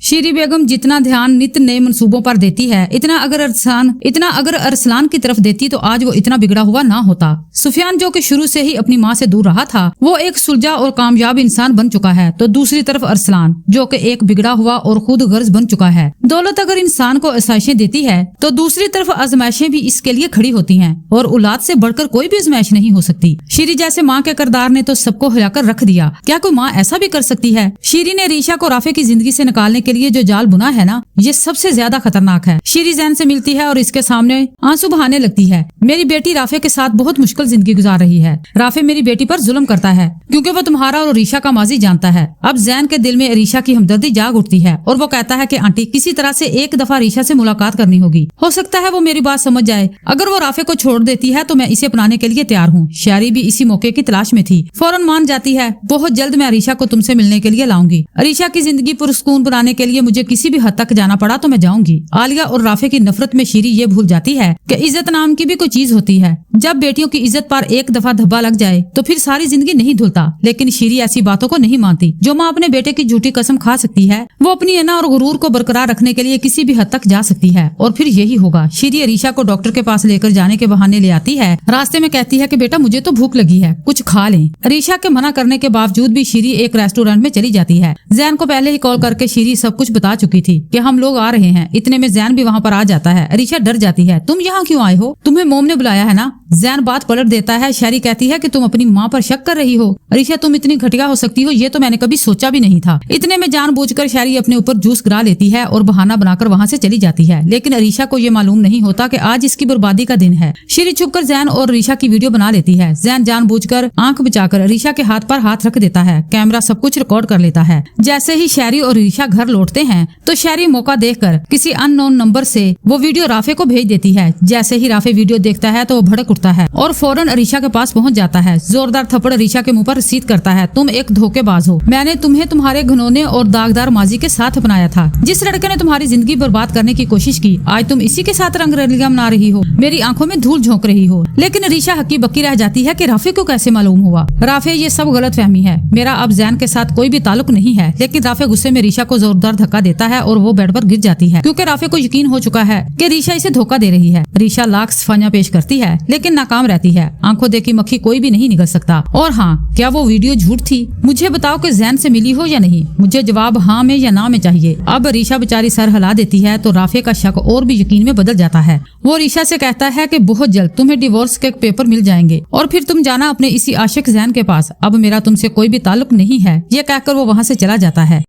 शीरी बेगम जितना ध्यान नित नए मंसूबों पर देती है, इतना अगर अरसलान की तरफ देती तो आज वो इतना बिगड़ा हुआ ना होता। सुफियान जो कि शुरू से ही अपनी माँ से दूर रहा था, वो एक सुलझा और कामयाब इंसान बन चुका है, तो दूसरी तरफ अरसलान जो कि एक बिगड़ा हुआ और खुद गर्ज बन चुका है। दौलत अगर इंसान को आसाइशें देती है तो दूसरी तरफ आजमाइशें भी इसके लिए खड़ी होती हैं, और औलाद से बढ़कर कोई भी आजमाइश नहीं हो सकती। शीरी जैसे माँ के किरदार ने तो सबको हिलाकर रख दिया। क्या कोई माँ ऐसा भी कर सकती है? शीरी ने रीशा को राफे की जिंदगी से निकालने के लिए जो जाल बुना है ना, ये सबसे ज्यादा खतरनाक है। शीरी जैन से मिलती है और इसके सामने आंसू बहाने लगती है। मेरी बेटी राफे के साथ बहुत मुश्किल जिंदगी गुजार रही है। राफे मेरी बेटी पर जुल्म करता है क्योंकि वो तुम्हारा और रीशा का माजी जानता है। अब जैन के दिल में रीशा की हमदर्दी जाग उठती है और वो कहता है कि आंटी किसी तरह से एक दफा रीशा से मुलाकात करनी होगी। हो सकता है वो मेरी बात समझ जाए। अगर वो राफे को छोड़ देती है तो मैं इसे अपनाने के लिए तैयार हूँ। शायरी भी इसी मौके की तलाश में थी, फौरन मान जाती है। बहुत जल्द मैं रीशा को तुमसे मिलने के लिए लाऊंगी। रीशा की जिंदगी पुरस्कून बनाने के लिए मुझे किसी भी हद तक जाना पड़ा तो मैं जाऊंगी। आलिया और राफे की नफरत में शीरी ये भूल जाती है कि इज्जत नाम की भी कोई चीज होती है। जब बेटियों की इज्जत पर एक दफा धब्बा लग जाए तो फिर सारी जिंदगी नहीं धुलता। लेकिन शीरी ऐसी बातों को नहीं मानती। जो माँ अपने बेटे की झूठी कसम खा सकती है, वो अपनी अना और गुरूर को बरकरार रखने के लिए किसी भी हद तक जा सकती है, और फिर यही होगा। शीरी रीशा को डॉक्टर के पास लेकर जाने के बहाने ले आती है। रास्ते में कहती है कि बेटा मुझे तो भूख लगी है, कुछ खा लें। रीशा के मना करने के बावजूद भी शीरी एक रेस्टोरेंट में चली जाती है। जैन को पहले ही कॉल करके शीरी सब कुछ बता चुकी थी कि हम लोग आ रहे हैं। इतने में जैन भी वहाँ पर आ जाता है। रीशा डर जाती है। तुम यहाँ क्यों आए हो? तुम्हें मोम ने बुलाया है ना? जैन बात पलट देता है। शैरी कहती है कि तुम अपनी माँ पर शक कर रही हो। रीशा तुम इतनी घटिया हो सकती हो, ये तो मैंने कभी सोचा भी नहीं था। इतने में जानबूझकर शैरी अपने ऊपर जूस गिरा लेती है और बहाना बनाकर वहाँ से चली जाती है। लेकिन रीशा को ये मालूम नहीं होता कि आज इसकी बर्बादी का दिन है। शीरी छुपकर जैन और रीशा की वीडियो बना लेती है। जैन जानबूझकर आंख बचाकर रीशा के हाथ पर हाथ रख देता है। कैमरा सब कुछ रिकॉर्ड कर लेता है। जैसे ही शैरी और रीशा घर लौटते हैं तो शैरी मौका देखकर किसी अननोन नंबर से वो वीडियो राफे को भेज देती है। जैसे ही राफे वीडियो देखता है तो वो भड़क उठता है और फौरन रीशा के पास पहुंच जाता है। जोरदार थप्पड़ रीशा के मुंह पर रसीद करता है। तुम एक धोखेबाज हो। मैंने तुम्हें तुम्हारे घिनौने और दागदार माजी के साथ अपनाया था। जिस लड़के ने तुम्हारी जिंदगी बर्बाद करने की कोशिश की, आज तुम इसी के साथ रंगरलियां मना रही हो, मेरी आंखों में धूल झोंक रही हो। लेकिन रीशा हक्की बक्की रह जाती है कि राफे को कैसे मालूम हुआ। राफे ये सब गलत फहमी है। मेरा अब जैन के साथ कोई भी ताल्लुक नहीं है। लेकिन राफे गुस्से में रीशा को जोरदार धक्का देता है और वो बेड पर गिर जाती है क्योंकि राफे को यकीन हो चुका है कि रीशा इसे धोखा दे रही है। रीशा लाख सफाइयां पेश करती है लेकिन नाकाम रहती है। आंखों देखी मक्खी कोई भी नहीं निकल सकता। और हाँ, क्या वो वीडियो झूठ थी? मुझे बताओ कि जैन से मिली हो या नहीं। मुझे जवाब हाँ में या ना में चाहिए। अब रीशा बेचारी सर हिला देती है तो राफे का शक और भी यकीन में बदल जाता है। वो रीशा से कहता है कि बहुत जल्द तुम्हें डिवोर्स के पेपर मिल जाएंगे और फिर तुम जाना अपने इसी आशिक जैन के पास। अब मेरा तुमसे कोई भी ताल्लुक नहीं है। ये कहकर वो वहाँ से चला जाता है।